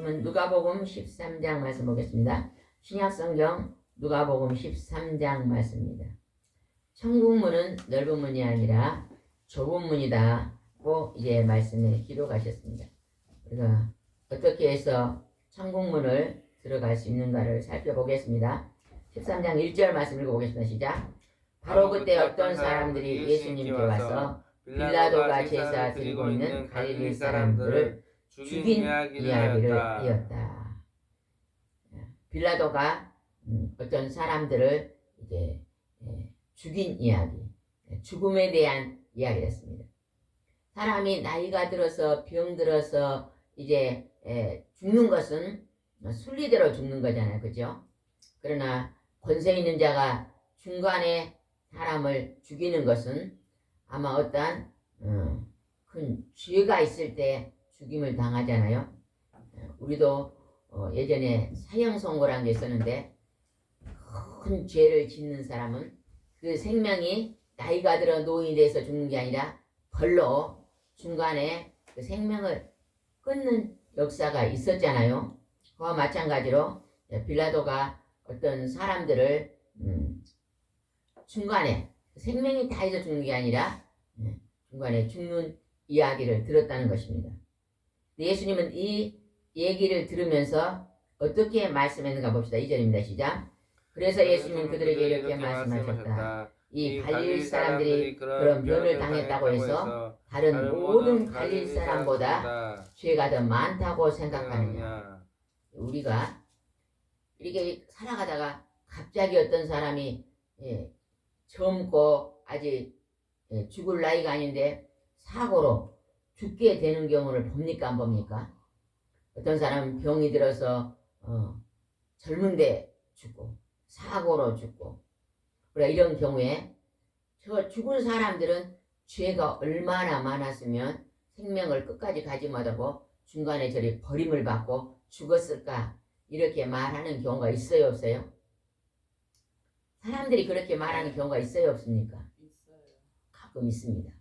말씀은 누가복음 13장 말씀 보겠습니다. 신약성경 누가복음 13장 말씀입니다. 천국문은 넓은 문이 아니라 좁은 문이다고 이제 말씀에 기록하셨습니다. 우리가 어떻게 해서 천국문을 들어갈 수 있는가를 살펴보겠습니다. 13장 1절 말씀 읽어보겠습니다. 시작. 바로 그때 어떤 사람들이 예수님께 와서 빌라도가 제사 드리고 있는 갈릴리 사람들을 죽인 이야기를 하였다. 빌라도가 어떤 사람들을 이제 죽인 이야기, 죽음에 대한 이야기였습니다. 사람이 나이가 들어서 병들어서 이제 죽는 것은 순리대로 죽는 거잖아요, 그죠? 그러나 권세 있는 자가 중간에 사람을 죽이는 것은 아마 어떠한 큰 죄가 있을 때 죽임을 당하잖아요. 우리도 예전에 사형선고라는 게 있었는데 큰 죄를 짓는 사람은 그 생명이 나이가 들어 노인이 돼서 죽는 게 아니라 벌로 중간에 그 생명을 끊는 역사가 있었잖아요. 그와 마찬가지로 빌라도가 어떤 사람들을 중간에 생명이 다해서 죽는 게 아니라 중간에 죽는 이야기를 들었다는 것입니다. 예수님은 이 얘기를 들으면서 어떻게 말씀했는가 봅시다. 2절입니다. 시작. 그래서 예수님은 그들에게 이렇게 말씀하셨다. 이 갈릴리 사람들이 그런 변을 당했다고 해서 다른 모든 갈릴리 사람보다 죄가 더 많다고 생각하느냐. 우리가 이렇게 살아가다가 갑자기 어떤 사람이 젊고 아직 죽을 나이가 아닌데 사고로 죽게 되는 경우를 봅니까 안 봅니까? 어떤 사람은 병이 들어서 젊은데 죽고 사고로 죽고 그래 이런 경우에 저 죽은 사람들은 죄가 얼마나 많았으면 생명을 끝까지 가지 못하고 중간에 저리 버림을 받고 죽었을까 이렇게 말하는 경우가 있어요 없어요? 사람들이 그렇게 말하는 경우가 있어요 없습니까? 있어요. 가끔 있습니다.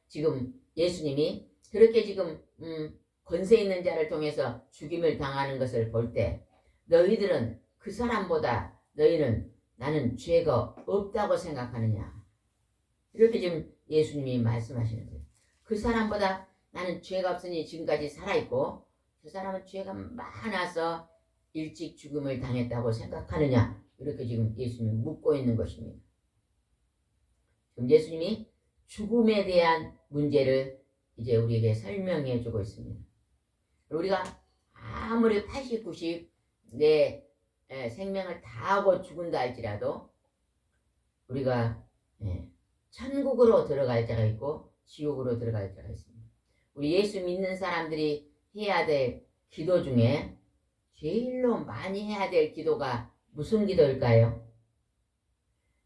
지금 예수님이 그렇게 지금 권세 있는 자를 통해서 죽임을 당하는 것을 볼 때 너희들은 그 사람보다 너희는 나는 죄가 없다고 생각하느냐 이렇게 지금 예수님이 말씀하시는 거예요. 그 사람보다 나는 죄가 없으니 지금까지 살아있고 그 사람은 죄가 많아서 일찍 죽음을 당했다고 생각하느냐 이렇게 지금 예수님이 묻고 있는 것입니다. 지금 예수님이 죽음에 대한 문제를 이제 우리에게 설명해 주고 있습니다. 우리가 아무리 80, 90 내 생명을 다하고 죽은다 할지라도 우리가 천국으로 들어갈 자가 있고 지옥으로 들어갈 자가 있습니다. 우리 예수 믿는 사람들이 해야 될 기도 중에 제일로 많이 해야 될 기도가 무슨 기도일까요?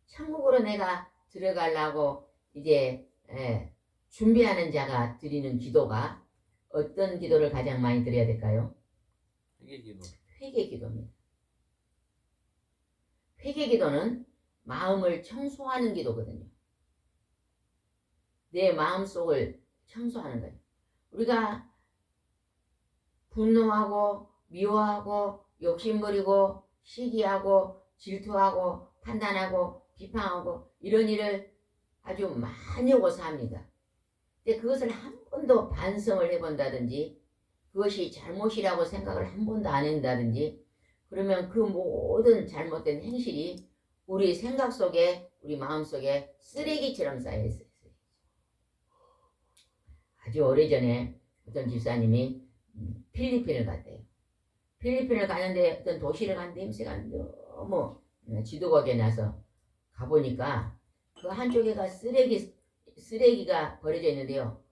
천국으로 내가 들어가려고 이제 준비하는 자가 드리는 기도가 어떤 기도를 가장 많이 드려야 될까요? 회개기도. 회개기도입니다. 회개기도는 마음을 청소하는 기도거든요. 내 마음속을 청소하는 거예요. 우리가 분노하고 미워하고 욕심부리고 시기하고 질투하고 판단하고 비판하고 이런 일을 아주 많이 하고 삽니다. 근데 그것을 한 번도 반성을 해본다든지 그것이 잘못이라고 생각을 한 번도 안 한다든지 그러면 그 모든 잘못된 행실이 우리 생각 속에 우리 마음 속에 쓰레기처럼 쌓여 있어요. 아주 오래전에 어떤 집사님이 필리핀을 갔대요. 필리핀을 가는데 어떤 도시를 갔는데 냄새가 너무 지독하게 나서 가보니까 그 한쪽에가 쓰레기가 버려져 있는데요.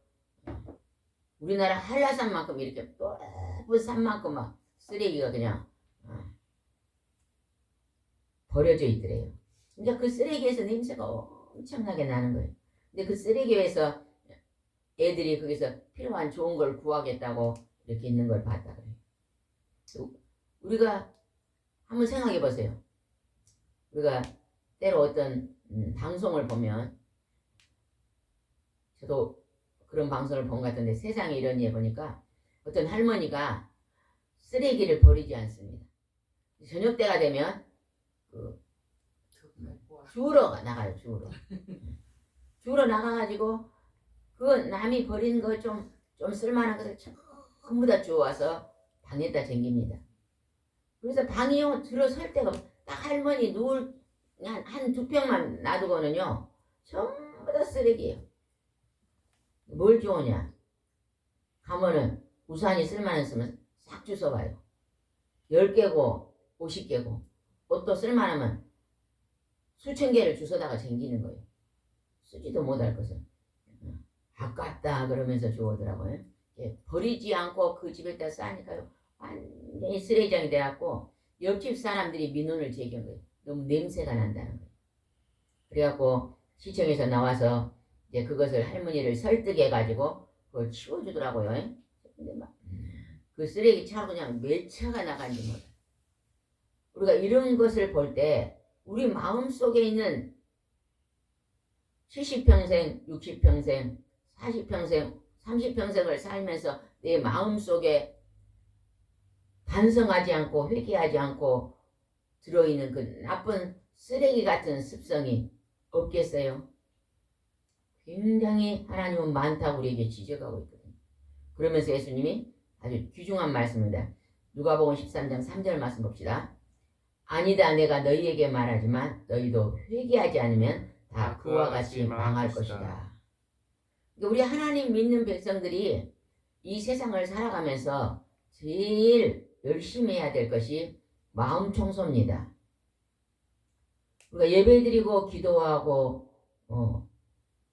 우리나라 한라산만큼 이렇게 넓은 산만큼 막 쓰레기가 그냥 버려져 있더래요. 그러니까 그 쓰레기에서 냄새가 엄청나게 나는 거예요. 근데 그 쓰레기에서 애들이 거기서 필요한 좋은 걸 구하겠다고 이렇게 있는 걸 봤다 그래요. 우리가 한번 생각해 보세요. 우리가 때로 어떤 방송을 보면 저도 그런 방송을 본 것 같은데 세상에 이런 예 보니까 어떤 할머니가 쓰레기를 버리지 않습니다. 저녁 때가 되면 그 주우러 나가요. 주우러 나가가지고 그 남이 버린 거 좀 쓸만한 것을 전부 다 주워와서 방에다 쟁깁니다. 그래서 방이요 들어설 때가 딱 할머니 누울 한 두 평만 놔두고는요 전부 다 쓰레기예요. 뭘 주우냐? 가면은 우산이 쓸만한 쓰면 싹 주워와요. 10개고 50개고 옷도 쓸만하면 수천 개를 주워다가 쟁기는 거예요. 쓰지도 못할 것을. 아깝다 그러면서 주워오더라고요. 버리지 않고 그 집에다 싸니까요. 완전히 쓰레기장이 돼갖고 옆집 사람들이 민원을 제기한 거예요. 너무 냄새가 난다는 거예요. 그래갖고 시청에서 나와서 이제 그것을 할머니를 설득해가지고 그걸 치워주더라고요. 근데 막 그 쓰레기 차로 그냥 몇 차가 나간지 몰라요. 우리가 이런 것을 볼 때 우리 마음속에 있는 70평생, 60평생, 40평생, 30평생을 살면서 내 마음속에 반성하지 않고 회개하지 않고 들어있는 그 나쁜 쓰레기 같은 습성이 없겠어요? 굉장히 하나님은 많다고 우리에게 지적하고 있거든요. 그러면서 예수님이 아주 귀중한 말씀입니다. 누가복음 13장 3절 말씀 봅시다. 아니다 내가 너희에게 말하지만 너희도 회개하지 않으면 다 그와 같이 망할 것이다. 우리 하나님 믿는 백성들이 이 세상을 살아가면서 제일 열심히 해야 될 것이 마음 청소입니다. 우리가 예배드리고 기도하고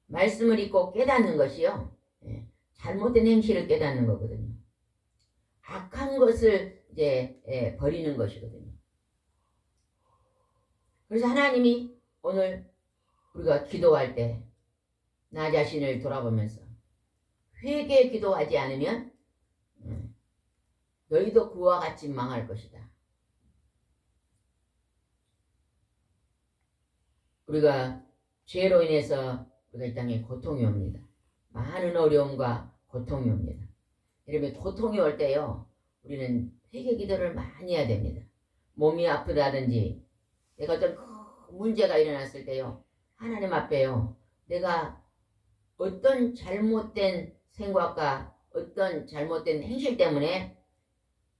말씀을 읽고 깨닫는 것이요. 잘못된 행실을 깨닫는 거거든요. 악한 것을 이제 버리는 것이거든요. 그래서 하나님이 오늘 우리가 기도할 때 나 자신을 돌아보면서 회개 기도하지 않으면 너희도 그와 같이 망할 것이다. 우리가 죄로 인해서 우리가 이 땅에 고통이 옵니다. 많은 어려움과 고통이 옵니다. 여러분 고통이 올 때요 우리는 회개 기도를 많이 해야 됩니다. 몸이 아프다든지 내가 어떤 문제가 일어났을 때요 하나님 앞에요 내가 어떤 잘못된 생각과 어떤 잘못된 행실 때문에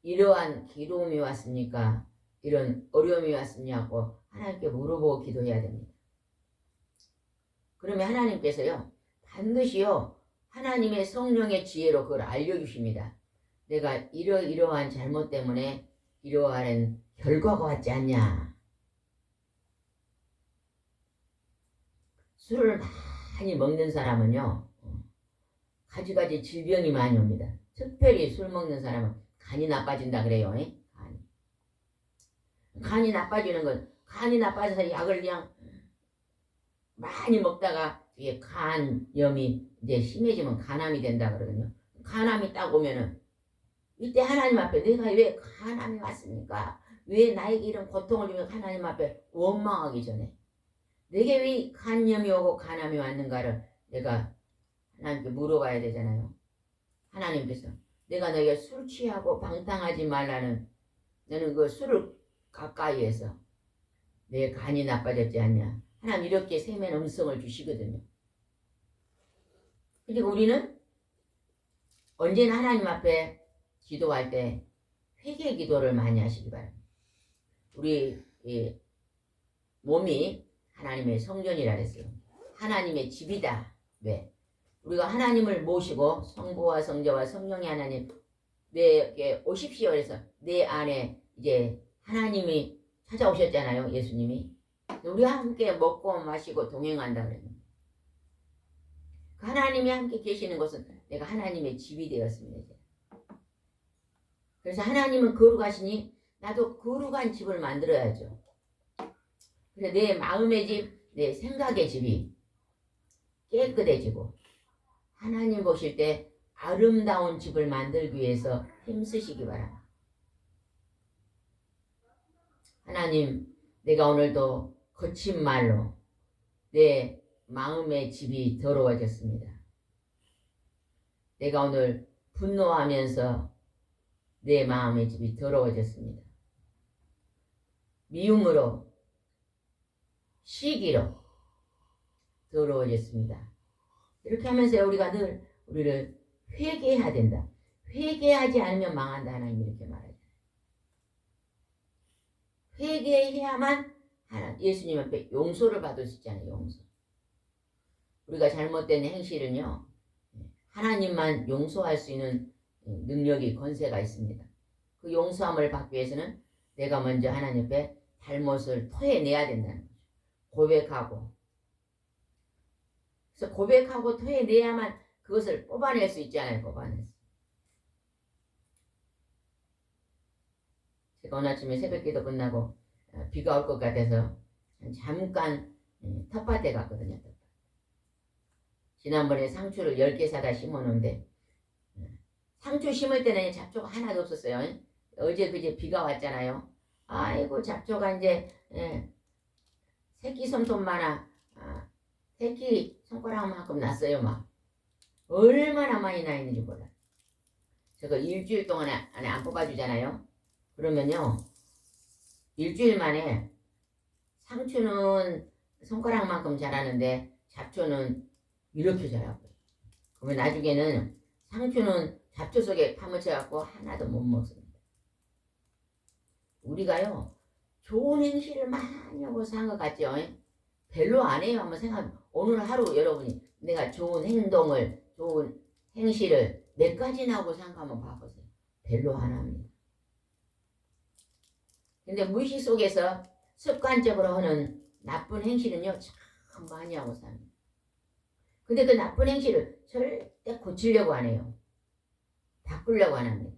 이러한 괴로움이 왔습니까? 이런 어려움이 왔습니까? 하나님께 물어보고 기도해야 됩니다. 그러면 하나님께서요 반드시요 하나님의 성령의 지혜로 그걸 알려주십니다. 내가 이러한 잘못 때문에 이러한 결과가 왔지 않냐. 술을 많이 먹는 사람은요 가지가지 질병이 많이 옵니다. 특별히 술 먹는 사람은 간이 나빠진다 그래요. 간이 나빠지는 건 간이 나빠져서 약을 그냥 많이 먹다가 이게 간염이 이제 심해지면 간암이 된다 그러거든요. 간암이 딱 오면은 이때 하나님 앞에 내가 왜 간암이 왔습니까? 왜 나에게 이런 고통을 주면 하나님 앞에 원망하기 전에 내게 왜 간염이 오고 간암이 왔는가를 내가 하나님께 물어봐야 되잖아요. 하나님께서 내가 너에게 술 취하고 방탕하지 말라는 너는 그 술을 가까이 해서 내 간이 나빠졌지 않냐. 하나님 이렇게 세면 음성을 주시거든요. 그리고 우리는 언제나 하나님 앞에 기도할 때 회개 기도를 많이 하시기 바랍니다. 우리 몸이 하나님의 성전이라 그랬어요. 하나님의 집이다. 왜? 우리가 하나님을 모시고 성부와 성자와 성령의 하나님 내게 오십시오. 그래서 내 안에 이제 하나님이 찾아오셨잖아요. 예수님이. 우리와 함께 먹고 마시고 동행한다 그랬는데 그 하나님이 함께 계시는 곳은 내가 하나님의 집이 되었습니다. 그래서 하나님은 거룩하시니 나도 거룩한 집을 만들어야죠. 그래서 내 마음의 집, 내 생각의 집이 깨끗해지고 하나님 보실 때 아름다운 집을 만들기 위해서 힘쓰시기 바랍니다. 하나님, 내가 오늘도 거친 말로 내 마음의 집이 더러워졌습니다. 내가 오늘 분노하면서 내 마음의 집이 더러워졌습니다. 미움으로 시기로 더러워졌습니다. 이렇게 하면서 우리가 늘 우리를 회개해야 된다. 회개하지 않으면 망한다. 하나님 이렇게 말하죠. 회개해야만 예수님 앞에 용서를 받을 수 있잖아요. 용서. 우리가 잘못된 행실은요, 하나님만 용서할 수 있는 능력이 권세가 있습니다. 그 용서함을 받기 위해서는 내가 먼저 하나님 앞에 잘못을 토해내야 된다는 거죠. 고백하고. 그래서 고백하고 토해내야만 그것을 뽑아낼 수 있잖아요. 뽑아내서. 제가 오늘 아침에 새벽기도 끝나고 비가 올 것 같아서 잠깐 텃밭에 갔거든요. 텃밭. 지난번에 상추를 10개 사다 심어놓은데 상추 심을 때는 잡초가 하나도 없었어요. 어제 그제 비가 왔잖아요. 아이고 잡초가 이제 새끼 손톱만한 새끼 손가락만큼 났어요. 막 얼마나 많이 나 있는지 몰라. 저거 일주일 동안 안에 안 뽑아주잖아요. 그러면요 일주일 만에 상추는 손가락만큼 자라는데 잡초는 이렇게 자라고요. 그러면 나중에는 상추는 잡초 속에 파묻혀갖고 하나도 못 먹습니다. 우리가요 좋은 행실을 많이 하고 산 것 같죠? 별로 안 해요. 한번 오늘 하루 여러분이 내가 좋은 행동을 좋은 행실을 몇 가지나 하고 산 거 한번 봐보세요. 별로 안 합니다. 근데 무의식 속에서 습관적으로 하는 나쁜 행실은요 참 많이 하고 삽니다. 근데 그 나쁜 행실을 절대 고치려고 안 해요. 바꾸려고 안 합니다.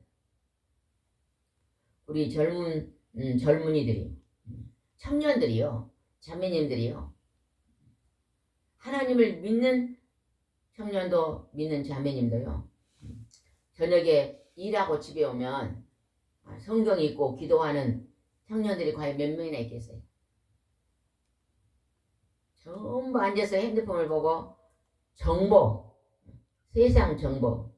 우리 젊은이들이 청년들이요 자매님들이요 하나님을 믿는 청년도 믿는 자매님도요 저녁에 일하고 집에 오면 성경 읽고 기도하는 청년들이 과연 몇 명이나 있겠어요? 전부 앉아서 핸드폰을 보고 정보, 세상 정보,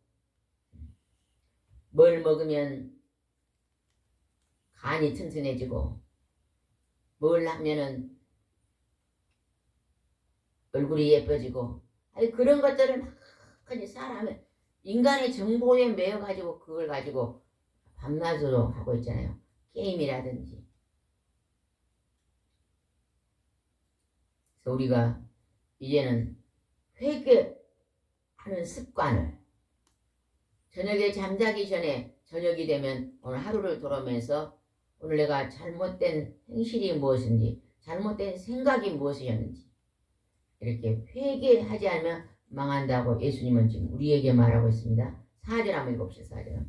뭘 먹으면 간이 튼튼해지고 뭘 하면은 얼굴이 예뻐지고 아니 그런 것들을 막 사람은 인간의 정보에 매여가지고 그걸 가지고 밤낮으로 하고 있잖아요. 게임이라든지. 그래서 우리가 이제는 회개하는 습관을 저녁에 잠자기 전에 저녁이 되면 오늘 하루를 돌아오면서 오늘 내가 잘못된 행실이 무엇인지 잘못된 생각이 무엇이었는지 이렇게 회개하지 않으면 망한다고 예수님은 지금 우리에게 말하고 있습니다. 4절 한번 읽읍시다. 4절.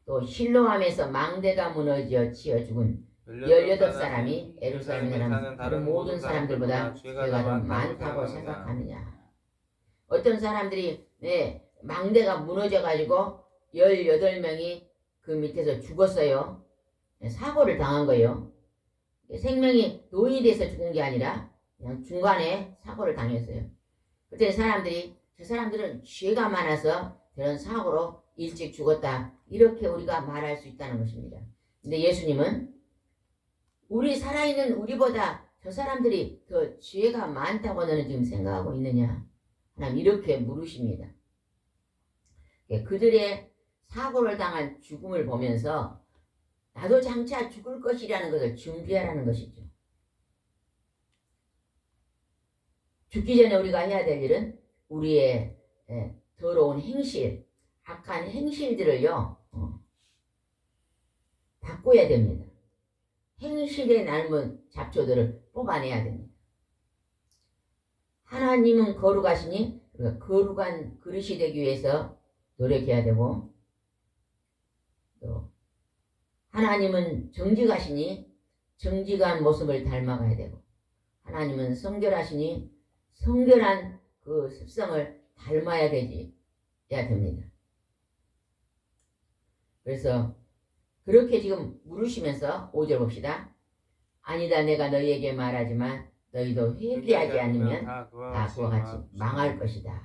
또 실로암에서 망대가 무너져 치어 죽은 18사람이 예루살렘에 사는 다른 모든 사람들보다 죄가 더 많다고 생각하느냐. 어떤 사람들이 망대가 무너져 가지고 18명이 그 밑에서 죽었어요. 사고를 당한 거예요. 생명이 노인이 돼서 죽은 게 아니라 그냥 중간에 사고를 당했어요. 그때 저 사람들은 죄가 많아서 그런 사고로 일찍 죽었다. 이렇게 우리가 말할 수 있다는 것입니다. 근데 예수님은 우리 살아있는 우리보다 저 사람들이 더 죄가 많다고 너는 지금 생각하고 있느냐? 하나님 이렇게 물으십니다. 그들의 사고를 당한 죽음을 보면서 나도 장차 죽을 것이라는 것을 준비하라는 것이죠. 죽기 전에 우리가 해야 될 일은 우리의 더러운 행실, 악한 행실들을요 바꿔야 됩니다. 행실에 남은 잡초들을 뽑아내야 됩니다. 하나님은 거룩하시니 거룩한 그릇이 되기 위해서 노력해야 되고 또 하나님은 정직하시니 정직한 모습을 닮아가야 되고 하나님은 성결하시니 성결한 그 습성을 닮아야 됩니다. 그래서 그렇게 지금 물으시면서 5절 봅시다. 아니다 내가 너희에게 말하지만 너희도 회개하지 않으면 다 그와 같이 망할 것이다.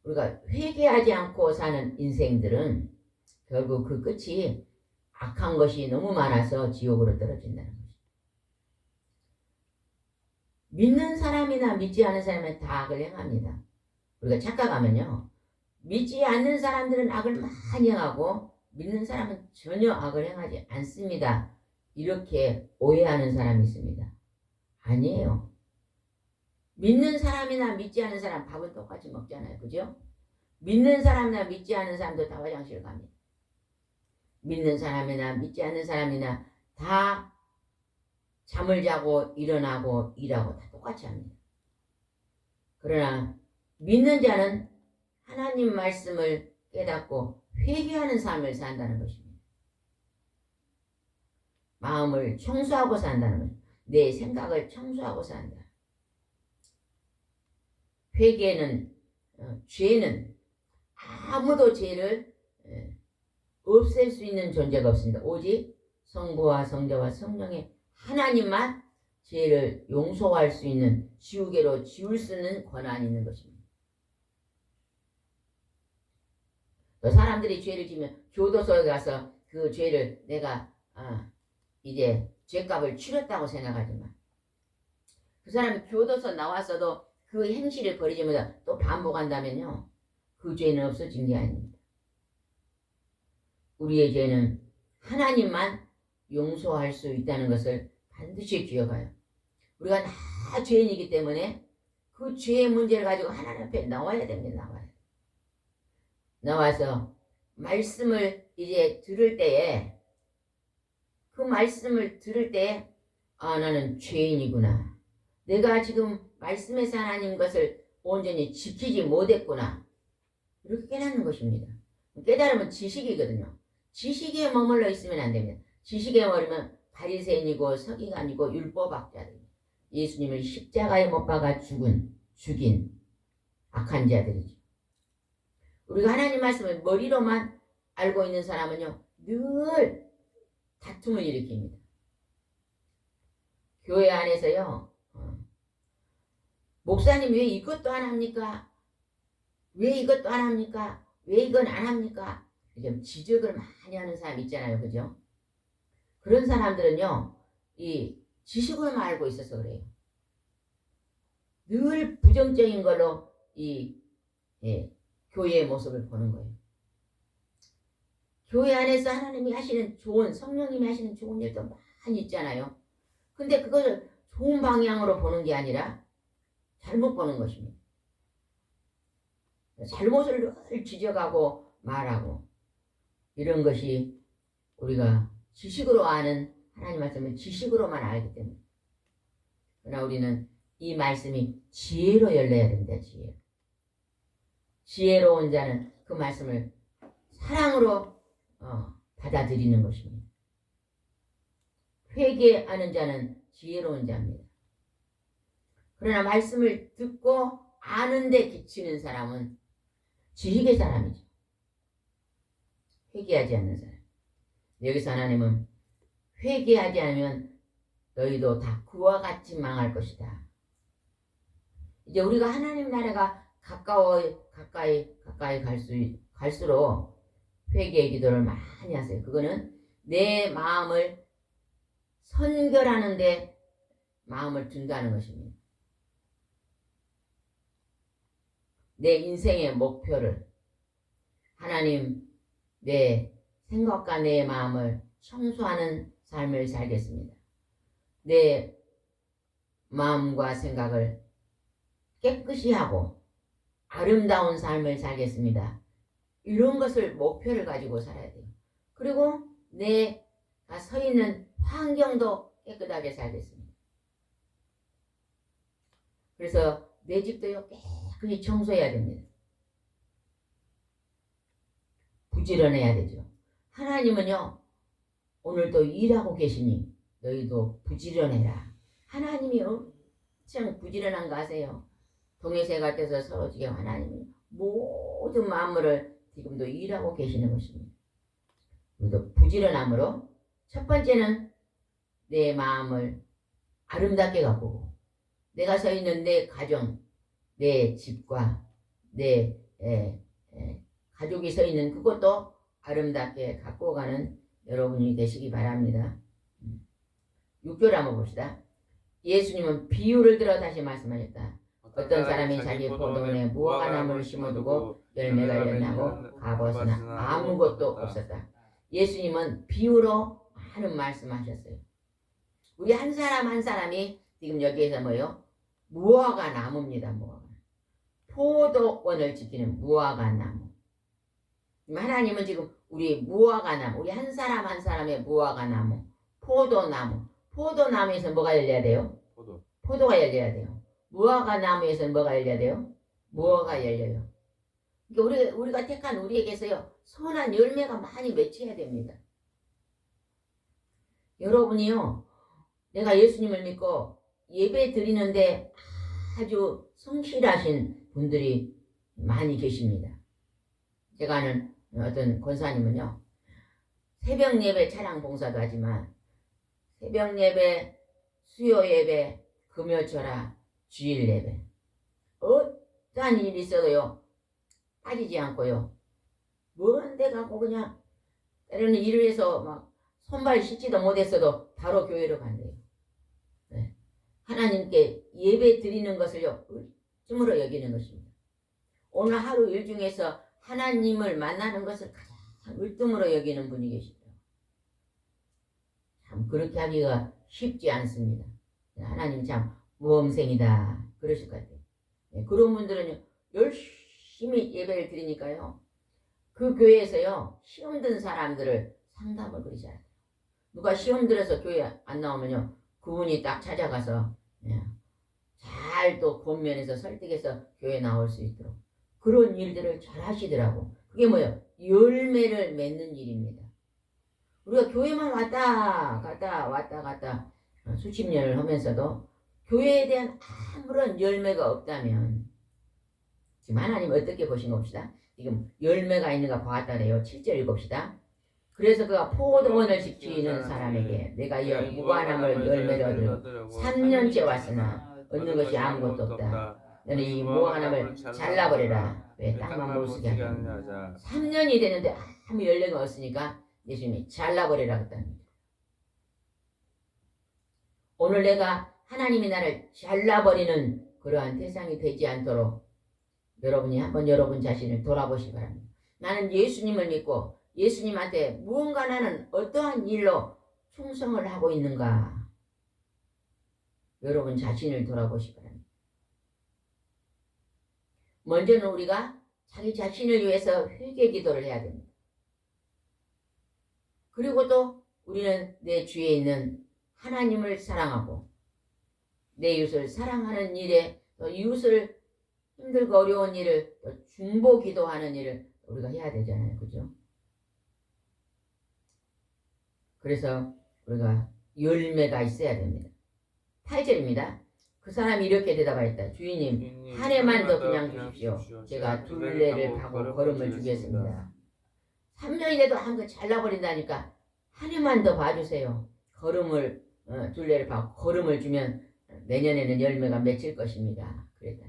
우리가 회개하지 않고 사는 인생들은 결국 그 끝이 악한 것이 너무 많아서 지옥으로 떨어진다는 것입니다. 믿는 사람이나 믿지 않은 사람은 다 악을 행합니다. 우리가 착각하면요, 믿지 않는 사람들은 악을 많이 행하고 믿는 사람은 전혀 악을 행하지 않습니다. 이렇게 오해하는 사람이 있습니다. 아니에요. 믿는 사람이나 믿지 않은 사람 밥은 똑같이 먹잖아요. 그죠? 믿는 사람이나 믿지 않은 사람도 다 화장실 갑니다. 믿는 사람이나 믿지 않는 사람이나 다 잠을 자고 일어나고 일하고 다 똑같이 합니다. 그러나 믿는 자는 하나님 말씀을 깨닫고 회개하는 삶을 산다는 것입니다. 마음을 청소하고 산다는 것입니다. 내 생각을 청소하고 산다. 회개는 죄는 아무도 죄를 없앨 수 있는 존재가 없습니다. 오직 성부와 성자와 성령의 하나님만 죄를 용서할 수 있는, 지우개로 지울 수 있는 권한이 있는 것입니다. 사람들이 죄를 지면 교도소에 가서 그 죄를 내가 이제 죄값을 치렀다고 생각하지만 그 사람이 교도소 나왔어도 그 행실을 버리자마자 또 반복한다면요, 그 죄는 없어진 게 아닙니다. 우리의 죄는 하나님만 용서할 수 있다는 것을 반드시 기억하여 우리가 다 죄인이기 때문에 그 죄의 문제를 가지고 하나님 앞에 나와야 됩니다. 나와서 말씀을 이제 들을 때에, 그 말씀을 들을 때에 나는 죄인이구나, 내가 지금 말씀에서 하나님 것을 온전히 지키지 못했구나, 이렇게 깨닫는 것입니다. 깨달으면 지식이거든요. 지식에 머물러 있으면 안 됩니다. 지식에 머물면 바리새인이고 서기관이고 율법학자들, 예수님을 십자가에 못 박아 죽인 악한 자들이죠. 우리가 하나님 말씀을 머리로만 알고 있는 사람은요, 늘 다툼을 일으킵니다. 교회 안에서요, 목사님 왜 이것도 안 합니까? 왜 이것도 안 합니까? 왜 이건 안 합니까? 좀 지적을 많이 하는 사람 있잖아요. 그죠? 그런 사람들은요, 이 지식으로만 알고 있어서 그래요. 늘 부정적인 걸로 교회의 모습을 보는 거예요. 교회 안에서 하나님이 하시는 좋은, 성령님이 하시는 좋은 일도 많이 있잖아요. 근데 그것을 좋은 방향으로 보는 게 아니라 잘못 보는 것입니다. 잘못을 늘 지적하고 말하고, 이런 것이 우리가 지식으로 아는 하나님 말씀을 지식으로만 알기 때문에. 그러나 우리는 이 말씀이 지혜로 열려야 됩니다. 지혜로운 자는 그 말씀을 사랑으로 받아들이는 것입니다. 회개하는 자는 지혜로운 자입니다. 그러나 말씀을 듣고 아는데 기치는 사람은 지식의 사람이죠. 회개하지 않는 사람. 여기서 하나님은 회개하지 않으면 너희도 다 그와 같이 망할 것이다. 이제 우리가 하나님 나라가 가까이 갈수록 회개의 기도를 많이 하세요. 그거는 내 마음을 선결하는데 마음을 둔다는 것입니다. 내 인생의 목표를, 하나님, 내 생각과 내 마음을 청소하는 삶을 살겠습니다. 내 마음과 생각을 깨끗이 하고 아름다운 삶을 살겠습니다. 이런 것을 목표를 가지고 살아야 돼요. 그리고 내가 서 있는 환경도 깨끗하게 살겠습니다. 그래서 내 집도 깨끗이 청소해야 됩니다. 부지런해야 되죠. 하나님은요, 오늘도 일하고 계시니 너희도 부지런해라. 하나님이 엄청 부지런한 거 아세요? 동해세 같아서 서로 지금 하나님이 모든 만물을 지금도 일하고 계시는 것입니다. 우리도 부지런함으로 첫 번째는 내 마음을 아름답게 가꾸고, 내가 서 있는 내 가정, 내 집과 내 가족이 서 있는 그것도 아름답게 갖고 가는 여러분이 되시기 바랍니다. 6절 한번 봅시다. 예수님은 비유를 들어 다시 말씀하셨다. 어떤 사람이 자기 포도원에 무화과나무를 심어두고 열매가 열나고 가보았으나 아무것도 없었다. 예수님은 비유로 많은 말씀하셨어요. 우리 한 사람 한 사람이 지금 여기에서 뭐요? 무화과 나무입니다. 무화과. 포도원을 지키는 무화과 나무. 하나님은 지금 우리 무화과 나무, 우리 한 사람 한 사람의 무화과 나무, 포도나무. 포도나무에서 뭐가 열려야 돼요? 포도가 열려야 돼요. 무화과 나무에서는 뭐가 열려야 돼요? 무화과가 열려요. 그러니까 우리가 택한 우리에게서요, 선한 열매가 많이 맺혀야 됩니다. 여러분이요, 내가 예수님을 믿고 예배 드리는데 아주 성실하신 분들이 많이 계십니다. 제가 아는 어떤 권사님은요, 새벽 예배 차량 봉사도 하지만 새벽 예배, 수요 예배, 금요철야, 주일 예배, 어떠한 일이 있어도요 빠지지 않고요, 뭔데 갖고 그냥 때로는 일을 해서 막 손발 씻지도 못했어도 바로 교회로 간대요. 네. 하나님께 예배 드리는 것을요 을쯤으로 여기는 것입니다. 오늘 하루 일 중에서 하나님을 만나는 것을 가장 을등으로 여기는 분이 계시더라고요. 참 그렇게 하기가 쉽지 않습니다. 하나님 참 모험생이다 그러실 것 같아요. 네, 그런 분들은 열심히 예배를 드리니까요, 그 교회에서요 시험 든 사람들을 상담을 그러지 않아요. 누가 시험 들어서 교회 안 나오면요, 그분이 딱 찾아가서 잘 또 권면해서 설득해서 교회 나올 수 있도록 그런 일들을 잘 하시더라고. 그게 뭐예요? 열매를 맺는 일입니다. 우리가 교회만 왔다 갔다 수십 년을 하면서도 교회에 대한 아무런 열매가 없다면 지금 하나님 어떻게 보신 겁시다. 지금 열매가 있는가 보았다 그래요. 7절 읽읍시다. 그래서 그가 포도원을 지키는 사람에게 내가 이 무화과나무를 열매를 얻으려고 3년째 왔으나 얻는 것이 아무것도 없다. 너는 이 무화과나무를 잘라버려라. 왜 땅만 못쓰게 하느냐. 3년이 되는데 아무 열매가 없으니까 예수님이 잘라버리라 그랬답니다. 오늘 내가 하나님이 나를 잘라버리는 그러한 대상이 되지 않도록 여러분이 한번 여러분 자신을 돌아보시기 바랍니다. 나는 예수님을 믿고 예수님한테 무언가 나는 어떠한 일로 충성을 하고 있는가, 여러분 자신을 돌아보시기 바랍니다. 먼저는 우리가 자기 자신을 위해서 회개 기도를 해야 됩니다. 그리고 또 우리는 내 주위에 있는 하나님을 사랑하고 내 이웃을 사랑하는 일에 또 이웃을 힘들고 어려운 일을 또 중보 기도하는 일을 우리가 해야 되잖아요. 그죠? 그래서 우리가 열매가 있어야 됩니다. 8절입니다. 그 사람이 이렇게 대답하였다. 주인님, 한 해만 더 그냥 주십시오. 제가 둘레를 파고 걸음을 주겠습니다. 3년이 돼도 한 거 잘라버린다니까 한 해만 더 봐주세요. 걸음을 둘레를 파고 걸음을 주면 내년에는 열매가 맺힐 것입니다. 그랬다.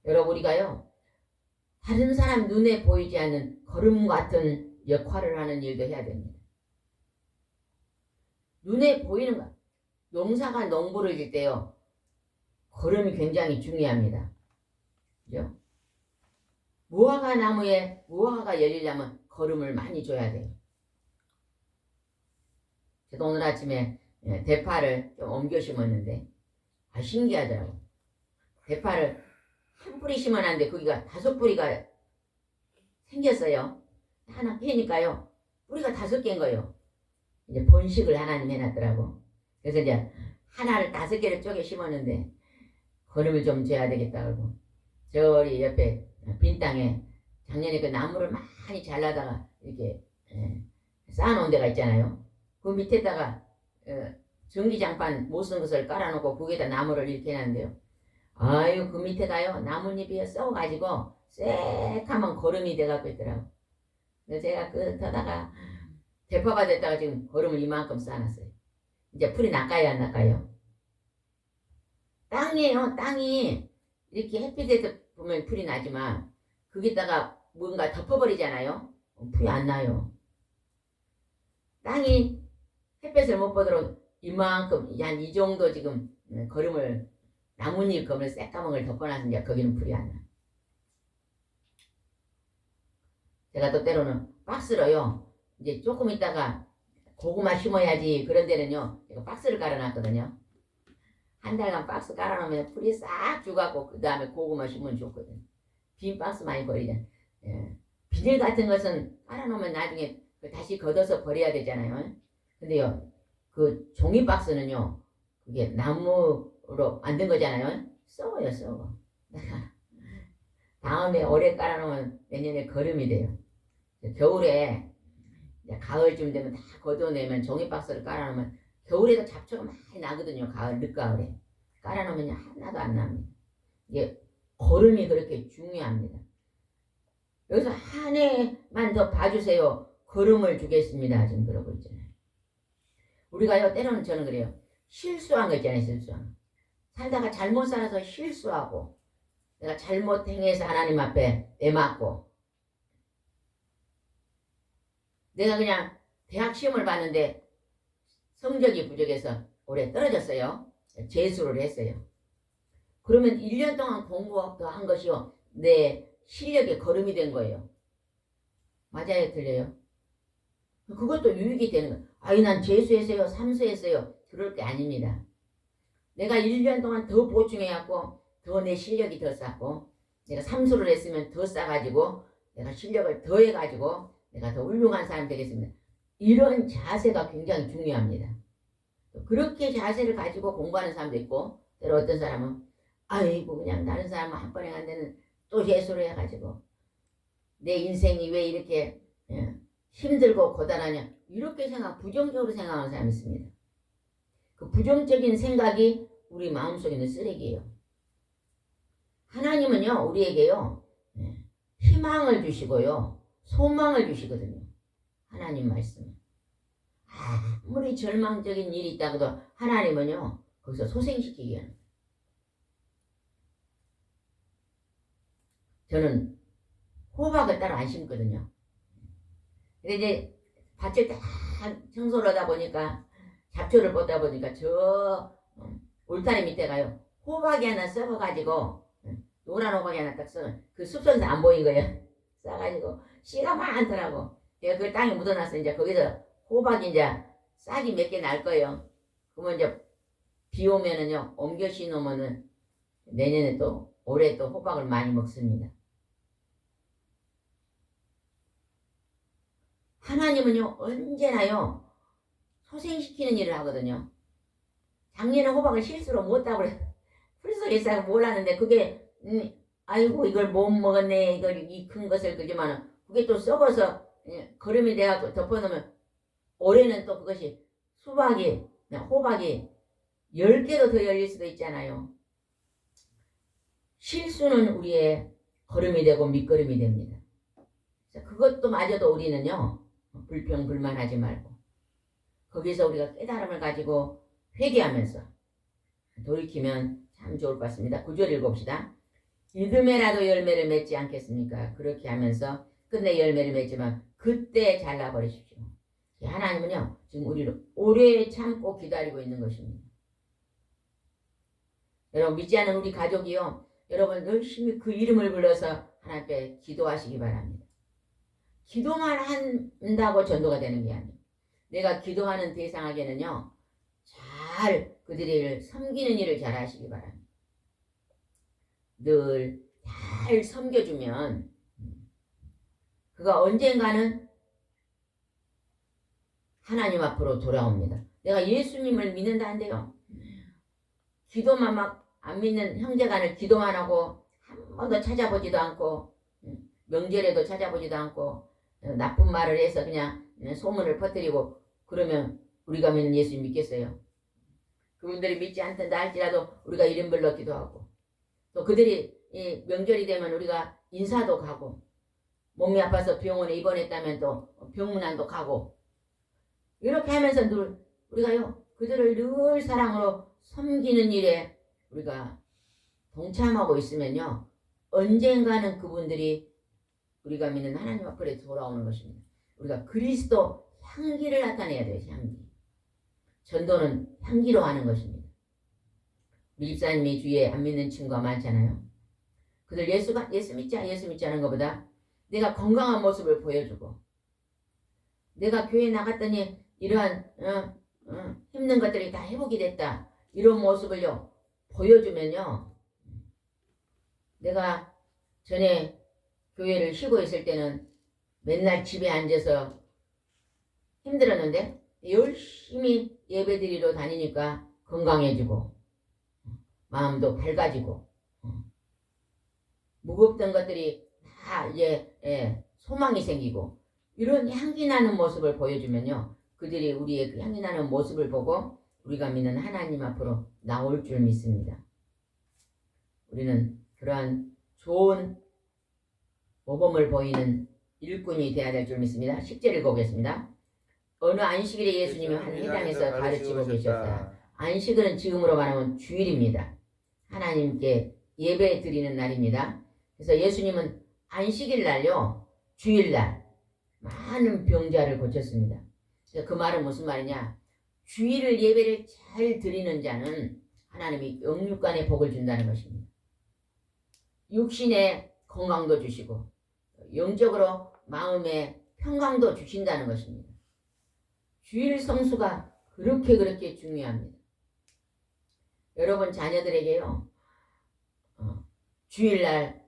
여러분, 우리가요 다른 사람 눈에 보이지 않는 걸음 같은 역할을 하는 일도 해야 됩니다. 눈에 보이는 것, 농사가 농부를 질 때요 걸음이 굉장히 중요합니다. 그죠? 무화과 나무에 무화과가 열리려면 걸음을 많이 줘야 돼요. 저도 오늘 아침에 대파를 좀 옮겨 심었는데 신기하더라고요. 대파를 한 뿌리 심어놨는데 거기가 5뿌리가 생겼어요. 하나 캐니까요 뿌리가 5개인 거예요. 이제 번식을 하나님 해놨더라고. 그래서 이제 하나를 5개를 쪼개 심었는데 걸음을 좀 줘야 되겠다 그러고 저리 옆에 빈 땅에 작년에 그 나무를 많이 잘라다가 이렇게 쌓아놓은 데가 있잖아요. 그 밑에다가 전기장판 못 쓴 것을 깔아놓고 거기에다 나무를 이렇게 해놨는데요. 아유, 그 밑에가요 나뭇잎이 썩어가지고 새카만 거름이 돼갖고 있더라고. 그래서 제가 끝하다가 대파가 됐다가 지금 거름을 이만큼 쌓아놨어요. 이제 풀이 낚아요 안 낚아요? 땅이에요. 땅이 이렇게 햇빛에서 보면 풀이 나지만 거기다가 뭔가 덮어버리잖아요. 풀이 안 나요. 땅이 햇볕을 못 보도록 이만큼 한 이 정도 지금 거름을 나뭇잎 거름을 새까만 덮어놔서 이제 거기는 풀이 안 나. 제가 또 때로는 박스로요. 이제 조금 있다가 고구마 심어야지 그런 데는요. 제가 박스를 깔아놨거든요. 한 달간 박스 깔아놓으면 풀이 싹 죽어갖고 그 다음에 고구마 심으면 좋거든. 빈 박스 많이 버리잖아. 예. 비닐 같은 것은 깔아놓으면 나중에 다시 걷어서 버려야 되잖아요. 근데요, 그 종이 박스는요, 그게 나무로 만든 거잖아요. 썩어요, 썩어. 다음에 올해 깔아놓으면 내년에 거름이 돼요. 겨울에 가을쯤 되면 다 걷어내면 종이 박스를 깔아놓으면 겨울에도 잡초가 많이 나거든요. 가을, 늦가을에. 깔아놓으면 하나도 안 납니다. 이게 거름이 그렇게 중요합니다. 여기서 한 해만 더 봐주세요. 거름을 주겠습니다. 지금 그러고 있잖아요. 우리가요, 때로는 저는 그래요. 실수한 거 있잖아요. 실수한 거. 살다가 잘못 살아서 실수하고 내가 잘못 행해서 하나님 앞에 애맞고 내가 그냥 대학 시험을 봤는데 성적이 부족해서 올해 떨어졌어요. 재수를 했어요. 그러면 1년 동안 공부도 한 것이요. 내 실력에 거름이 된 거예요. 맞아요? 틀려요? 그것도 유익이 되는 거예요. 아이 난 재수했어요. 삼수했어요. 그럴 게 아닙니다. 내가 1년 동안 더 보충해갖고 더 내 실력이 더 쌓고 내가 삼수를 했으면 더 쌓아가지고 내가 실력을 더 해가지고 내가 더 훌륭한 사람 되겠습니다. 이런 자세가 굉장히 중요합니다. 그렇게 자세를 가지고 공부하는 사람도 있고 때로 어떤 사람은 아이고 그냥 다른 사람은 한 번에 간 데는 또 재수를 해가지고 내 인생이 왜 이렇게 힘들고 고단하냐 이렇게 부정적으로 생각하는 사람이 있습니다. 그 부정적인 생각이 우리 마음속에 있는 쓰레기예요. 하나님은요 우리에게요 희망을 주시고요 소망을 주시거든요. 하나님 말씀. 아무리 절망적인 일이 있다고도 하나님은요 거기서 소생시키기 위한. 저는 호박을 따로 안 심거든요. 근데 이제 밭을 다 청소를 하다 보니까 잡초를 뽑다 보니까 저 울타리 밑에 가요. 호박이 하나 썩어가지고 노란 호박이 하나 딱 썩어. 그 숲속에서 안 보인 거예요. 싸가지고 씨가 많더라고. 내가 그걸 땅에 묻어놨어. 이제 거기서 호박이 이제 싹이 몇 개 날 거예요. 그러면 이제 비 오면은요 옮겨 심으면은 내년에 또 올해 또 호박을 많이 먹습니다. 하나님은요 언제나요 소생시키는 일을 하거든요. 작년에 호박을 실수로 못 따고 풀 속에 있어서 몰랐는데 그게 아이고 이걸 못 먹었네 이걸 이 큰 것을 그지만은 그게 또 썩어서 거름이 돼갖고 덮어놓으면 올해는 또 그것이 수박이 호박이 10개도 더 열릴 수도 있잖아요. 실수는 우리의 거름이 되고 밑거름이 됩니다. 그것도 마저도 우리는요 불평불만하지 말고 거기서 우리가 깨달음을 가지고 회개하면서 돌이키면 참 좋을 것 같습니다. 9절 읽읍시다. 믿음에라도 열매를 맺지 않겠습니까? 그렇게 하면서 끝내 열매를 맺지만 그때 잘라버리십시오. 하나님은요 지금 우리를 오래 참고 기다리고 있는 것입니다. 여러분 믿지 않는 우리 가족이요 여러분 열심히 그 이름을 불러서 하나님께 기도하시기 바랍니다. 기도만 한다고 전도가 되는 게 아니에요. 내가 기도하는 대상에게는요 잘 그들을 섬기는 일을 잘 하시기 바랍니다. 늘 잘 섬겨주면 그가 언젠가는 하나님 앞으로 돌아옵니다. 내가 예수님을 믿는다는데요 기도만 막 안 믿는 형제간을 기도만 하고 한 번도 찾아보지도 않고 명절에도 찾아보지도 않고 나쁜 말을 해서 그냥 소문을 퍼뜨리고 그러면 우리가 믿는 예수님 믿겠어요? 그분들이 믿지 않던다 할지라도 우리가 이름 불러 기도하고 또 그들이 명절이 되면 우리가 인사도 가고 몸이 아파서 병원에 입원했다면 또 병문안도 가고 이렇게 하면서 늘 우리가요 그들을 늘 사랑으로 섬기는 일에 우리가 동참하고 있으면요 언젠가는 그분들이 우리가 믿는 하나님 앞으로 돌아오는 것입니다. 우리가 그리스도 향기를 나타내야 돼요. 향기. 전도는 향기로 하는 것입니다. 우리 집사님이 주위에 안 믿는 친구가 많잖아요. 그들 예수 믿지 않은 것보다 내가 건강한 모습을 보여주고, 내가 교회 나갔더니 이러한 힘든 것들이 다 회복이 됐다, 이런 모습을요 보여주면요, 내가 전에 교회를 쉬고 있을 때는 맨날 집에 앉아서 힘들었는데 열심히 예배드리러 다니니까 건강해지고 마음도 밝아지고 무겁던 것들이 다 이제 소망이 생기고, 이런 향기 나는 모습을 보여주면요, 그들이 우리의 그 향기 나는 모습을 보고 우리가 믿는 하나님 앞으로 나올 줄 믿습니다. 우리는 그러한 좋은 모범을 보이는 일꾼이 되어야 될 줄 믿습니다. 10절 읽어보겠습니다. 어느 안식일에 예수님이 한 회당에서 가르치고 계셨다. 안식일은 지금으로 말하면 주일입니다. 하나님께 예배 드리는 날입니다. 그래서 예수님은 안식일 날요, 주일날 많은 병자를 고쳤습니다. 그 말은 무슨 말이냐? 주일을 예배를 잘 드리는 자는 하나님이 영육간의 복을 준다는 것입니다. 육신의 건강도 주시고 영적으로 마음의 평강도 주신다는 것입니다. 주일 성수가 그렇게 중요합니다. 여러분 자녀들에게요, 주일날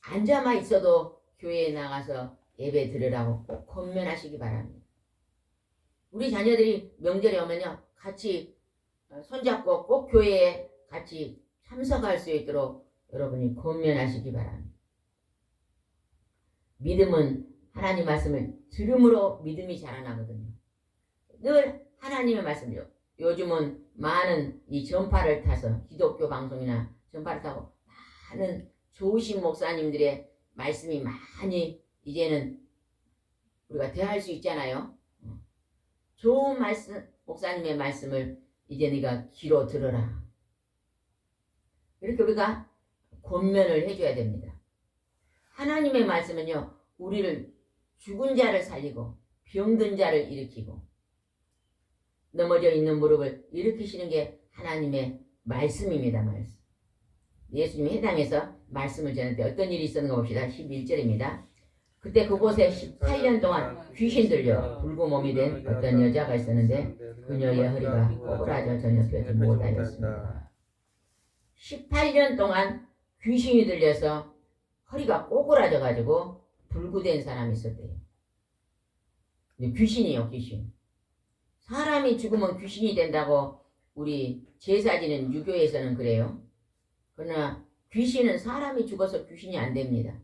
앉아만 있어도 교회에 나가서 예배 드리라고 꼭 권면하시기 바랍니다. 우리 자녀들이 명절에 오면요, 같이 손잡고 꼭 교회에 같이 참석할 수 있도록 여러분이 권면하시기 바랍니다. 믿음은 하나님 말씀을 들음으로 믿음이 자라나거든요. 늘 하나님의 말씀이요. 요즘은 많은 이 전파를 타서 기독교 방송이나 전파를 타고 많은 좋으신 목사님들의 말씀이 많이 이제는 우리가 대할 수 있잖아요. 좋은 말씀, 목사님의 말씀을 이제 네가 귀로 들어라. 이렇게 우리가 권면을 해줘야 됩니다. 하나님의 말씀은요, 우리를 죽은 자를 살리고 병든 자를 일으키고 넘어져 있는 무릎을 일으키시는 게 하나님의 말씀입니다. 말씀. 예수님이 해당해서 말씀을 전할 때 어떤 일이 있었는가 봅시다. 11절입니다. 그때 그곳에 18년 동안 귀신 들려 붉은 몸이 된 어떤 여자가 있었는데 그녀의 허리가 꼬부라져 전혀 펴지 못하였습니다. 18년 동안 귀신이 들려서 허리가 꼬부라져 가지고 불구된 사람이 있었대요. 귀신이요, 귀신. 사람이 죽으면 귀신이 된다고 우리 제사지는 유교에서는 그래요. 그러나 귀신은 사람이 죽어서 귀신이 안 됩니다.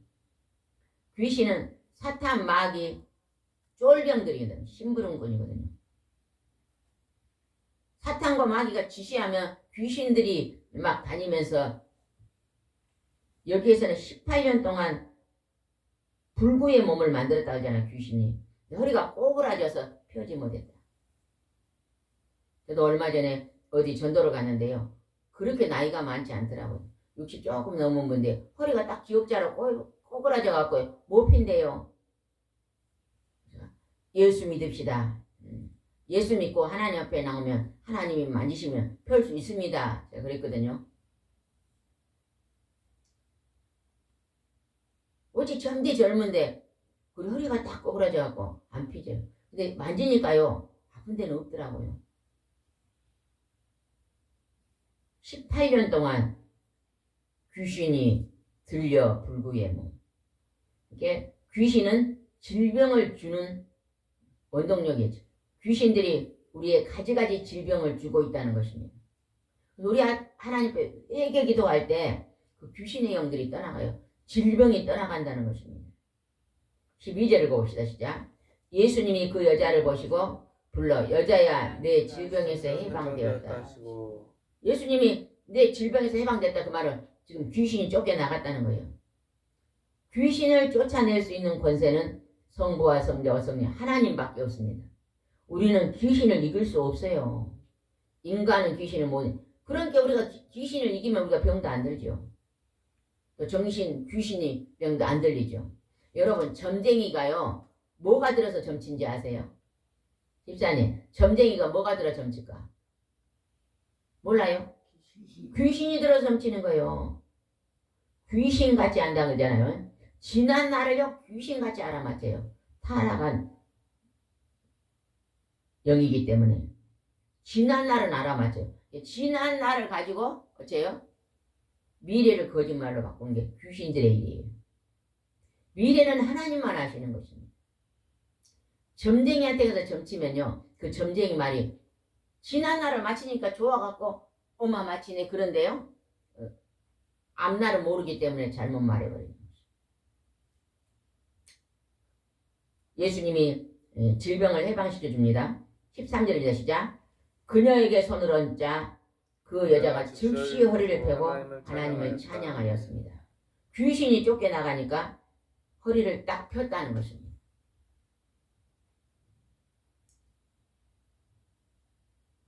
귀신은 사탄, 마귀, 쫄병들이거든요. 심부름꾼이거든요. 사탄과 마귀가 지시하면 귀신들이 막 다니면서, 여기에서는 18년 동안 불구의 몸을 만들었다 하잖아요. 귀신이. 허리가 꼬부라져서 펴지 못했다. 저도 얼마 전에 어디 전도를 갔는데요, 그렇게 나이가 많지 않더라고요. 60 조금 넘은 분인데 허리가 딱 기억자로 꼬부라져 갖고 못 핀대요. 예수 믿읍시다. 예수 믿고 하나님 앞에 나오면 하나님이 만지시면 펼 수 있습니다. 제가 그랬거든요. 어찌 젊디 젊은데 우리 허리가 딱 꼬부라져 갖고 안 피죠. 근데 만지니까요, 아픈 데는 없더라고요. 18년 동안 귀신이 들려 불구의 몸. 이게 귀신은 질병을 주는 원동력이죠. 귀신들이 우리의 가지가지 질병을 주고 있다는 것입니다. 우리 하나님께 회개 기도할 때 그 귀신의 영들이 떠나가요. 질병이 떠나간다는 것입니다. 12절을 봅시다. 시작. 예수님이 그 여자를 보시고 불러 여자야 내 질병에서 해방되었다. 예수님이 내 질병에서 해방됐다, 그 말은 지금 귀신이 쫓겨나갔다는 거예요. 귀신을 쫓아낼 수 있는 권세는 성부와 성자와 성령 하나님밖에 없습니다. 우리는 귀신을 이길 수 없어요. 인간은 귀신을 못 이겨. 그러니까 우리가 귀신을 이기면 우리가 병도 안 들죠. 또 정신, 귀신이 병도 안 들리죠. 여러분 점쟁이가요 뭐가 들어서 점친지 아세요? 집사님 점쟁이가 뭐가 들어 점칠까? 몰라요? 귀신이 들어 점치는 거예요. 귀신같이 안다 그러잖아요. 지난 날을요 귀신같이 알아맞혀요. 타락한 영이기 때문에 지난 날은 알아맞혀요. 지난 날을 가지고 어째요? 미래를 거짓말로 바꾸는 게 귀신들의 일이에요. 미래는 하나님만 아시는 것입니다. 점쟁이한테 가서 점치면요 그 점쟁이 말이 지난 날을 맞히니까 좋아갖고 엄마 맞히네 그런데요 앞날을 모르기 때문에 잘못 말해버려요. 예수님이 질병을 해방시켜 줍니다. 13절입니다. 시작. 그녀에게 손을 얹자 그 여자가 즉시 허리를 펴고 하나님을 찬양하였습니다. 귀신이 쫓겨나가니까 허리를 딱 폈다는 것입니다.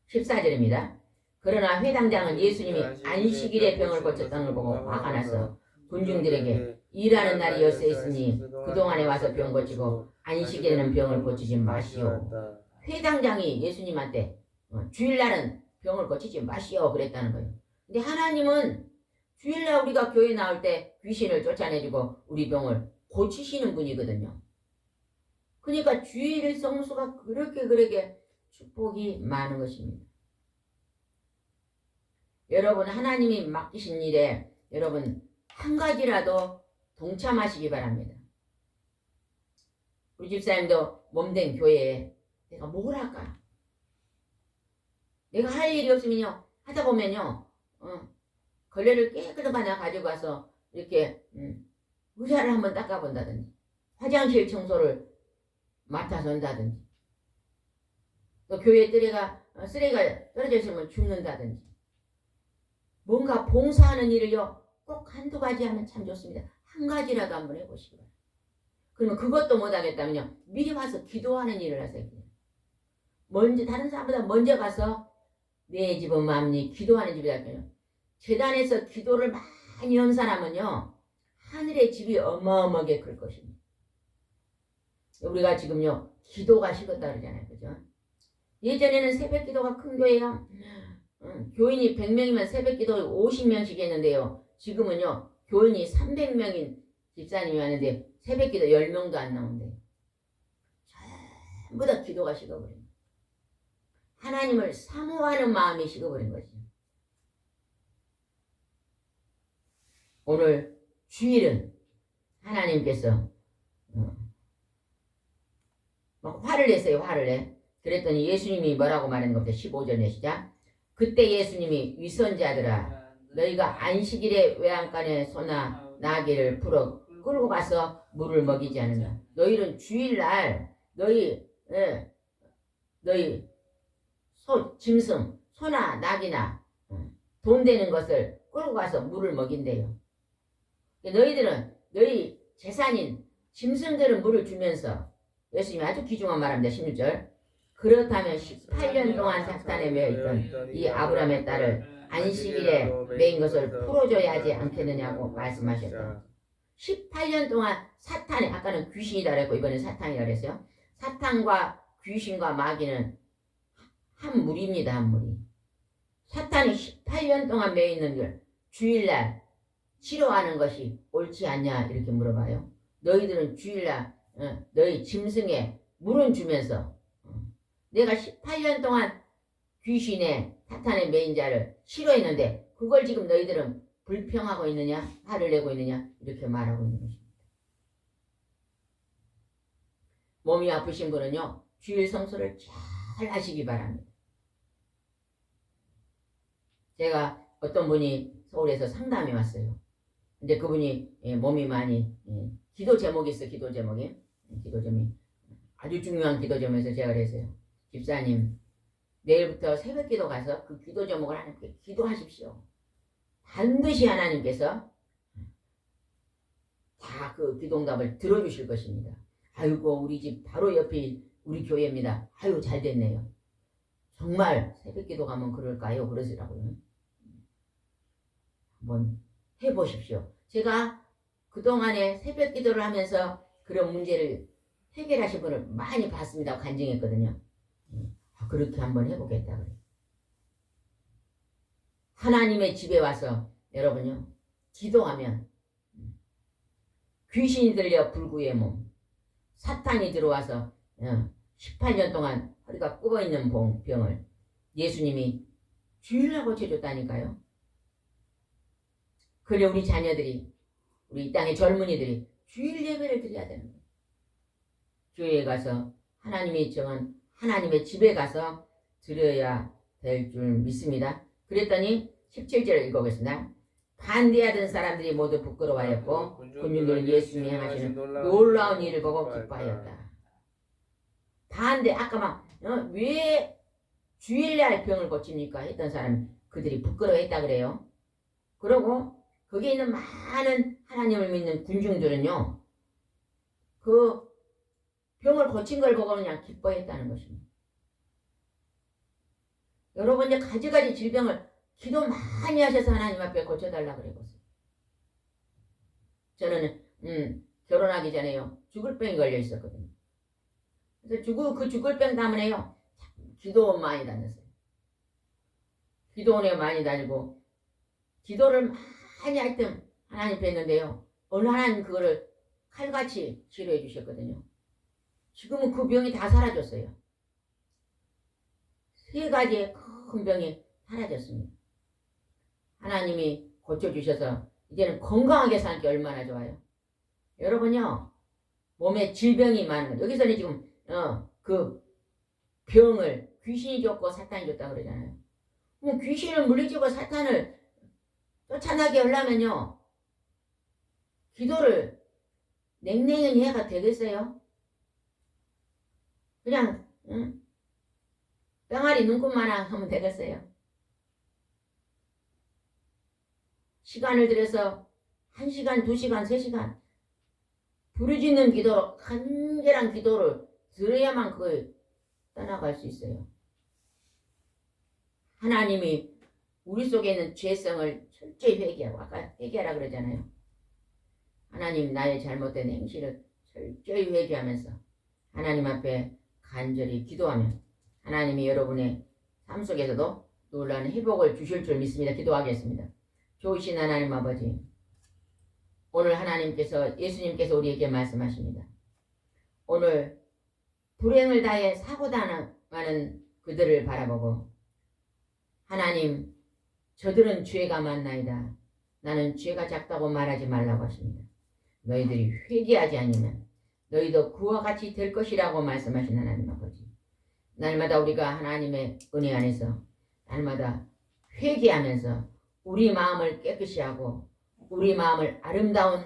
(14절입니다) 그러나 회당장은 예수님이 안식일에 병을 고쳤다는 걸 보고 화가 나서 군중들에게 일하는 날이 엿새 있으니 그동안에 와서 병 고치고 안식일에는 병을 고치지 마시오. 회당장이 예수님한테 주일날은 병을 고치지 마시오 그랬다는 거예요. 근데 하나님은 주일날 우리가 교회 나올 때 귀신을 쫓아내주고 우리 병을 고치시는 분이거든요. 그러니까 주일 성수가 그렇게 축복이 많은 것입니다. 여러분 하나님이 맡기신 일에 여러분 한 가지라도 동참하시기 바랍니다. 우리 집사님도 몸된 교회에 내가 뭘 할까? 내가 할 일이 없으면요 하다 보면요 걸레를 깨끗한 거 하나 가지고 가서 이렇게 의자를 한번 닦아본다든지 화장실 청소를 맡아서 한다든지 또 교회 쓰레기가 떨어져 있으면 줍는다든지 뭔가 봉사하는 일을요 꼭 한두 가지 하면 참 좋습니다. 한 가지라도 한번 해보시기 바랍니다. 그러면 그것도 못하겠다면요 미리 와서 기도하는 일을 하세요. 먼저 다른 사람보다 먼저 가서 내 집은 마음이 기도하는 집이다. 제단에서 기도를 많이 한 사람은요 하늘의 집이 어마어마하게 클 것입니다. 우리가 지금요 기도가 식었다 그러잖아요. 그죠? 예전에는 새벽 기도가 큰 교회요 교인이 100명이면 새벽 기도 50명씩 했는데요 지금은요 교인이 300명인 집사님이 왔는데 새벽 기도 10명도 안 나온대요. 전부 다 기도가 식어버린 거예요. 하나님을 사모하는 마음이 식어버린 거죠. 오늘 주일은 하나님께서 막 화를 냈어요. 화를 내. 그랬더니 예수님이 뭐라고 말하는 겁니다. 15절에 시작. 그때 예수님이 위선자들아 너희가 안식일에 외양간에 소나 나귀를 풀어 끌고 가서 물을 먹이지 않느냐. 너희는 주일날 너희 짐승 소나 나귀나 돈 되는 것을 끌고 가서 물을 먹인대요. 너희들은 너희 재산인 짐승들은 물을 주면서 예수님이 아주 귀중한 말합니다. 16절. 그렇다면 18년 동안 사탄에 매여있던 이 아브라함의 딸을 안식일에 매인 것을 풀어줘야 하지 않겠느냐고 말씀하셨다. 18년 동안 사탄이 아까는 귀신이다 그랬고 이번엔 사탄이다 그랬어요. 사탄과 귀신과 마귀는 한 무리입니다. 한 무리. 사탄이 18년 동안 매여있는 걸 주일날 치료하는 것이 옳지 않냐 이렇게 물어봐요. 너희들은 주일날 너희 짐승에 물은 주면서 내가 18년 동안 귀신의 사탄의 매인 자를 치료했는데 그걸 지금 너희들은 불평하고 있느냐 화를 내고 있느냐 이렇게 말하고 있는 것입니다. 몸이 아프신 분은요 주일 성수를 잘 하시기 바랍니다. 제가 어떤 분이 서울에서 상담이 왔어요. 근데 그분이 몸이 많이 기도 제목이 있어. 기도 제목이 아주 중요한 기도 제목에서 제가 그랬어요. 집사님 내일부터 새벽 기도 가서 그 기도 제목을 하나님께 기도하십시오. 반드시 하나님께서 다 그 기도응답을 들어주실 것입니다. 아이고 우리 집 바로 옆이 우리 교회입니다. 아유 잘 됐네요. 정말 새벽 기도 가면 그럴까요? 그러시라고요. 한번 해보십시오. 제가 그동안에 새벽 기도를 하면서 그런 문제를 해결하신 분을 많이 봤습니다. 간증했거든요. 그렇게 한번 해보겠다 그래. 하나님의 집에 와서 여러분요 기도하면 귀신이 들려 불구의 몸, 사탄이 들어와서 18년 동안 허리가 굽어있는 병을 예수님이 주일날 고쳐줬다니까요. 그래 우리 자녀들이 우리 이 땅의 젊은이들이 주일 예배를 드려야 되는 거예요. 교회에 가서 하나님이 정한 하나님의 집에 가서 드려야 될 줄 믿습니다. 그랬더니 17절을 읽어보겠습니다. 반대하던 사람들이 모두 부끄러워하였고 군중들은 예수님이 행하시는 놀라운 일을 보고 기뻐하였다. 반대 아까 막 왜 주일날 병을 고칩니까 했던 사람이 그들이 부끄러워했다 그래요. 그리고 거기에 있는 많은 하나님을 믿는 군중들은요 그 병을 고친 걸 보고 그냥 기뻐했다는 것입니다. 여러분 이제 가지가지 질병을 기도 많이 하셔서 하나님 앞에 고쳐달라고 그래보세요. 저는 결혼하기 전에요 죽을 병이 걸려 있었거든요. 그래서 그 죽을 병 때문에요 기도원 많이 다녔어요. 기도원에 많이 다니고 기도를 많이 하여튼 하나님 뵀는데요 어느 하나님 그거를 칼같이 치료해 주셨거든요. 지금은 그 병이 다 사라졌어요. 3가지의 큰 병이 사라졌습니다. 하나님이 고쳐주셔서 이제는 건강하게 사는 게 얼마나 좋아요. 여러분요 몸에 질병이 많은 거 여기서는 지금 그 병을 귀신이 줬고 사탄이 줬다고 그러잖아요. 귀신을 물리치고 사탄을 쫓아나게 하려면요 기도를 냉랭히 해가 되겠어요? 그냥 병아리 눈곱만한 하면 되겠어요? 시간을 들여서 1시간, 2시간, 3시간 부르짖는 기도로 간절한 기도를 들어야만 그걸 떠나갈 수 있어요. 하나님이 우리 속에 있는 죄성을 철저히 회개하고 아까 회개하라 그러잖아요. 하나님 나의 잘못된 행실을 철저히 회개하면서 하나님 앞에 간절히 기도하면 하나님이 여러분의 삶 속에서도 놀라운 회복을 주실 줄 믿습니다. 기도하겠습니다. 좋으신 하나님 아버지 오늘 하나님께서 예수님께서 우리에게 말씀하십니다. 오늘 불행을 다해 사고 당하는 그들을 바라보고 하나님 저들은 죄가 많나이다. 나는 죄가 작다고 말하지 말라고 하십니다. 너희들이 회개하지 않으면 너희도 그와 같이 될 것이라고 말씀하신 하나님 아버지 날마다 우리가 하나님의 은혜 안에서 날마다 회개하면서 우리 마음을 깨끗이 하고 우리 마음을 아름다운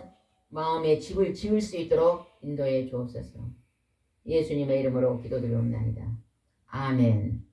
마음의 집을 지을 수 있도록 인도해 주옵소서. 예수님의 이름으로 기도드리옵나이다. 아멘.